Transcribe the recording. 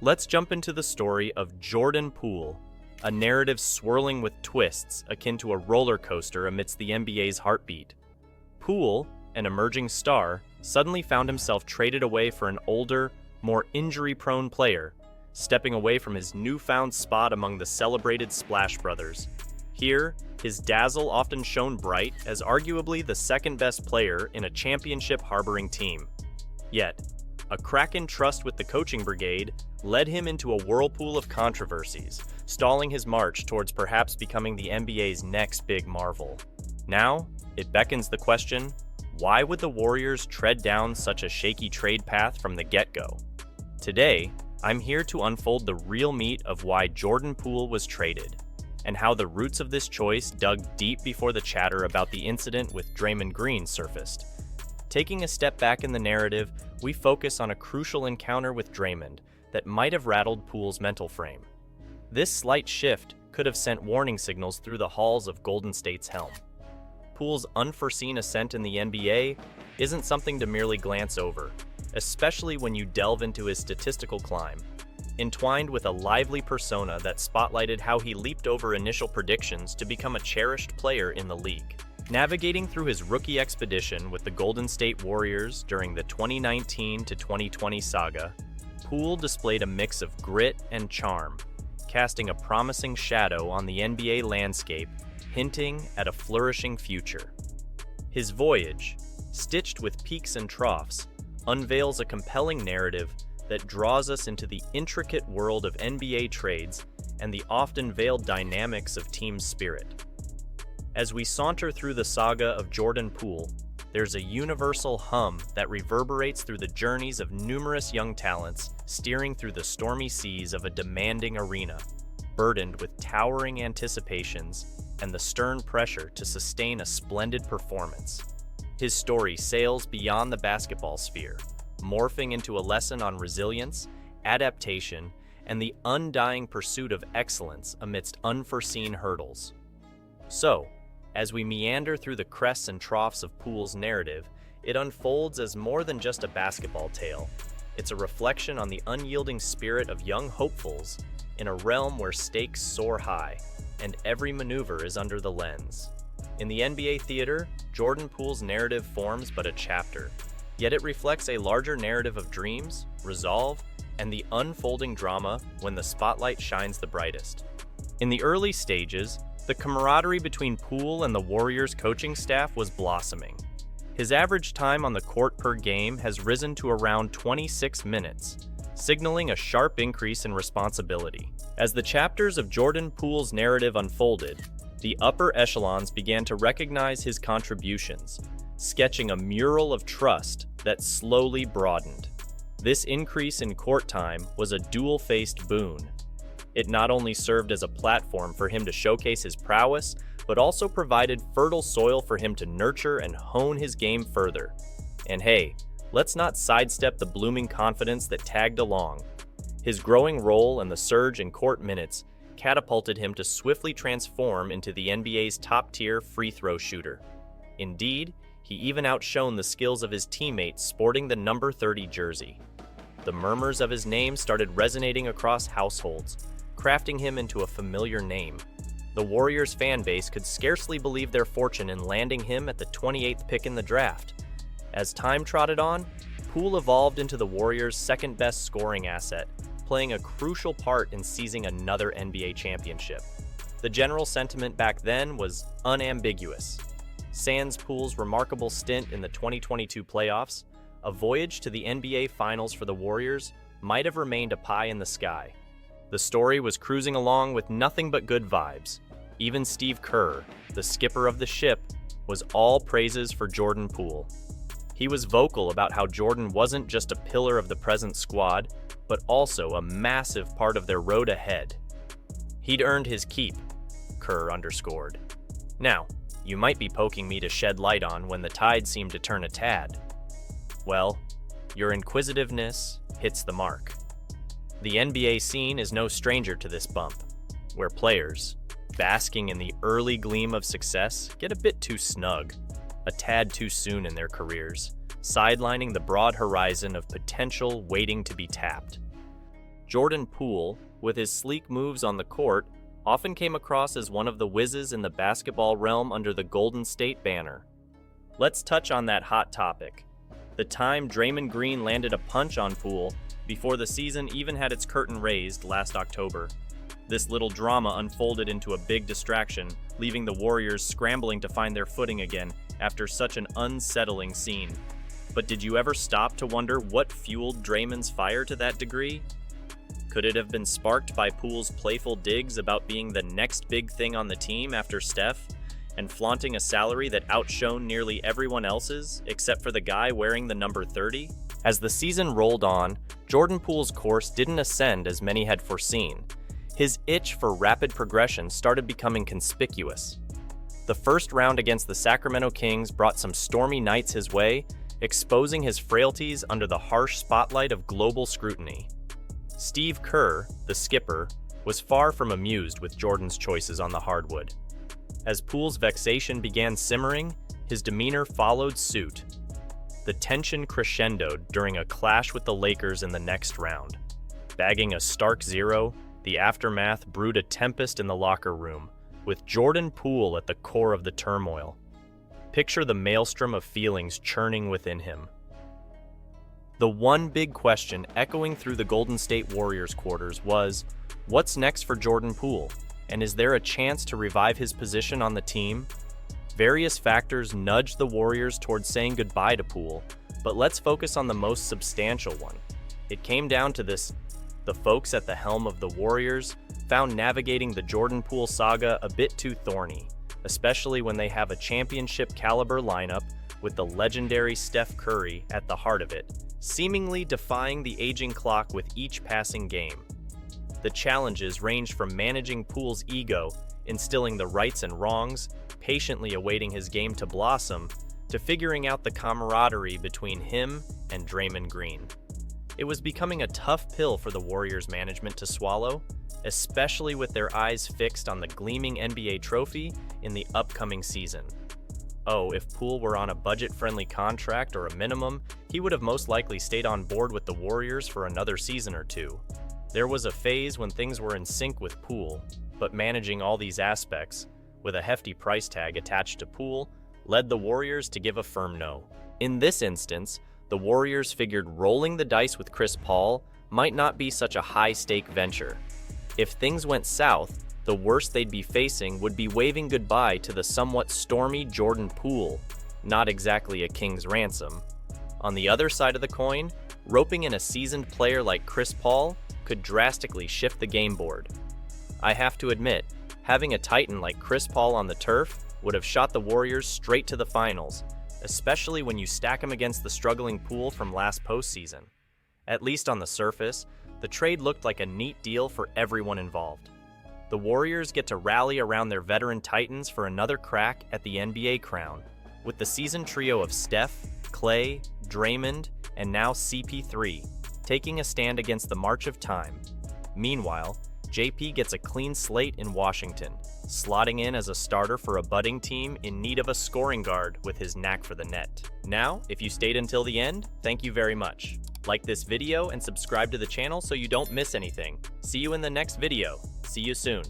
Let's jump into the story of Jordan Poole, a narrative swirling with twists akin to a roller coaster amidst the NBA's heartbeat. Poole, an emerging star, suddenly found himself traded away for an older, more injury-prone player, stepping away from his newfound spot among the celebrated Splash Brothers. Here, his dazzle often shone bright as arguably the second-best player in a championship-harboring team. Yet, a crack in trust with the coaching brigade led him into a whirlpool of controversies, stalling his march towards perhaps becoming the NBA's next big marvel. Now, it beckons the question, why would the Warriors tread down such a shaky trade path from the get-go? Today, I'm here to unfold the real meat of why Jordan Poole was traded, and how the roots of this choice dug deep before the chatter about the incident with Draymond Green surfaced. Taking a step back in the narrative, we focus on a crucial encounter with Draymond that might have rattled Poole's mental frame. This slight shift could have sent warning signals through the halls of Golden State's helm. Poole's unforeseen ascent in the NBA isn't something to merely glance over, especially when you delve into his statistical climb, entwined with a lively persona that spotlighted how he leaped over initial predictions to become a cherished player in the league. Navigating through his rookie expedition with the Golden State Warriors during the 2019 to 2020 saga, Poole displayed a mix of grit and charm, casting a promising shadow on the NBA landscape, hinting at a flourishing future. His voyage, stitched with peaks and troughs, unveils a compelling narrative that draws us into the intricate world of NBA trades and the often veiled dynamics of team spirit. As we saunter through the saga of Jordan Poole, there's a universal hum that reverberates through the journeys of numerous young talents steering through the stormy seas of a demanding arena, burdened with towering anticipations and the stern pressure to sustain a splendid performance. His story sails beyond the basketball sphere, morphing into a lesson on resilience, adaptation, and the undying pursuit of excellence amidst unforeseen hurdles. So, as we meander through the crests and troughs of Poole's narrative, it unfolds as more than just a basketball tale. It's a reflection on the unyielding spirit of young hopefuls in a realm where stakes soar high, and every maneuver is under the lens. In the NBA theater, Jordan Poole's narrative forms but a chapter, yet it reflects a larger narrative of dreams, resolve, and the unfolding drama when the spotlight shines the brightest. In the early stages, the camaraderie between Poole and the Warriors' coaching staff was blossoming. His average time on the court per game has risen to around 26 minutes, signaling a sharp increase in responsibility. As the chapters of Jordan Poole's narrative unfolded, the upper echelons began to recognize his contributions, sketching a mural of trust that slowly broadened. This increase in court time was a dual-faced boon. It not only served as a platform for him to showcase his prowess, but also provided fertile soil for him to nurture and hone his game further. And hey, let's not sidestep the blooming confidence that tagged along. His growing role and the surge in court minutes catapulted him to swiftly transform into the NBA's top-tier free throw shooter. Indeed, he even outshone the skills of his teammates sporting the number 30 jersey. The murmurs of his name started resonating across households, crafting him into a familiar name. The Warriors fan base could scarcely believe their fortune in landing him at the 28th pick in the draft. As time trotted on, Poole evolved into the Warriors' second-best scoring asset, playing a crucial part in seizing another NBA championship. The general sentiment back then was unambiguous. Sans Poole's remarkable stint in the 2022 playoffs, a voyage to the NBA Finals for the Warriors might have remained a pie in the sky. The story was cruising along with nothing but good vibes. Even Steve Kerr, the skipper of the ship, was all praises for Jordan Poole. He was vocal about how Jordan wasn't just a pillar of the present squad, but also a massive part of their road ahead. He'd earned his keep, Kerr underscored. Now, you might be poking me to shed light on when the tide seemed to turn a tad. Well, your inquisitiveness hits the mark. The NBA scene is no stranger to this bump, where players, basking in the early gleam of success, get a bit too snug, a tad too soon in their careers, sidelining the broad horizon of potential waiting to be tapped. Jordan Poole, with his sleek moves on the court, often came across as one of the whizzes in the basketball realm under the Golden State banner. Let's touch on that hot topic. The time Draymond Green landed a punch on Poole before the season even had its curtain raised last October. This little drama unfolded into a big distraction, leaving the Warriors scrambling to find their footing again after such an unsettling scene. But did you ever stop to wonder what fueled Draymond's fire to that degree? Could it have been sparked by Poole's playful digs about being the next big thing on the team after Steph, and flaunting a salary that outshone nearly everyone else's, except for the guy wearing the number 30? As the season rolled on, Jordan Poole's course didn't ascend as many had foreseen. His itch for rapid progression started becoming conspicuous. The first round against the Sacramento Kings brought some stormy nights his way, exposing his frailties under the harsh spotlight of global scrutiny. Steve Kerr, the skipper, was far from amused with Jordan's choices on the hardwood. As Poole's vexation began simmering, his demeanor followed suit. The tension crescendoed during a clash with the Lakers in the next round. Bagging a stark 0, the aftermath brewed a tempest in the locker room, with Jordan Poole at the core of the turmoil. Picture the maelstrom of feelings churning within him. The one big question echoing through the Golden State Warriors quarters was, what's next for Jordan Poole, and is there a chance to revive his position on the team? Various factors nudged the Warriors towards saying goodbye to Poole, but let's focus on the most substantial one. It came down to this: the folks at the helm of the Warriors found navigating the Jordan Poole saga a bit too thorny, especially when they have a championship-caliber lineup with the legendary Steph Curry at the heart of it, seemingly defying the aging clock with each passing game. The challenges ranged from managing Poole's ego, instilling the rights and wrongs, patiently awaiting his game to blossom, to figuring out the camaraderie between him and Draymond Green. It was becoming a tough pill for the Warriors management to swallow, especially with their eyes fixed on the gleaming NBA trophy in the upcoming season. Oh, if Poole were on a budget-friendly contract or a minimum, he would have most likely stayed on board with the Warriors for another season or two. There was a phase when things were in sync with Poole, but managing all these aspects, with a hefty price tag attached to Poole, led the Warriors to give a firm no. In this instance, the Warriors figured rolling the dice with Chris Paul might not be such a high-stake venture. If things went south, the worst they'd be facing would be waving goodbye to the somewhat stormy Jordan Poole, not exactly a king's ransom. On the other side of the coin, roping in a seasoned player like Chris Paul could drastically shift the game board. I have to admit, having a titan like Chris Paul on the turf would have shot the Warriors straight to the finals, especially when you stack him against the struggling Poole from last postseason. At least on the surface, the trade looked like a neat deal for everyone involved. The Warriors get to rally around their veteran titans for another crack at the NBA crown, with the seasoned trio of Steph, Clay, Draymond, and now CP3 taking a stand against the march of time. Meanwhile, JP gets a clean slate in Washington, slotting in as a starter for a budding team in need of a scoring guard with his knack for the net. Now, if you stayed until the end, thank you very much. Like this video and subscribe to the channel so you don't miss anything. See you in the next video. See you soon.